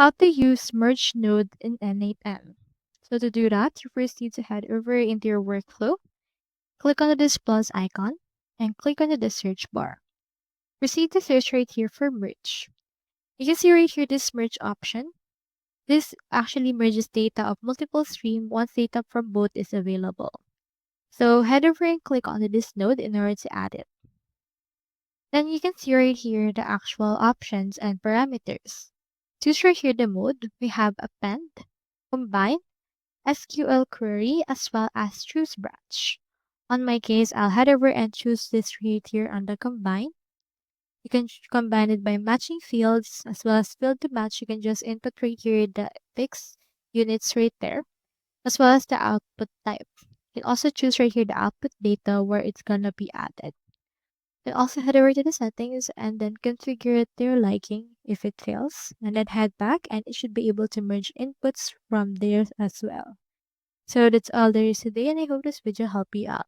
How to use merge node in n8n. So to do that, you first need to head over into your workflow, click on this plus icon, and click on the search bar. Proceed to search right here for merge. You can see right here this merge option. This actually merges data of multiple streams once data from both is available. So head over and click on this node in order to add it. Then you can see right here the actual options and parameters. Choose right here the mode. We have append, combine, SQL query, as well as choose branch. On my case, I'll head over and choose this right here on the combine. You can combine it by matching fields as well as field to match. You can just input right here the fixed units right there, as well as the output type. You can also choose right here the output data where it's gonna be added. Then also head over to the settings and then configure it to your liking if it fails. And then head back and it should be able to merge inputs from there as well. So that's all there is today, and I hope this video helped you out.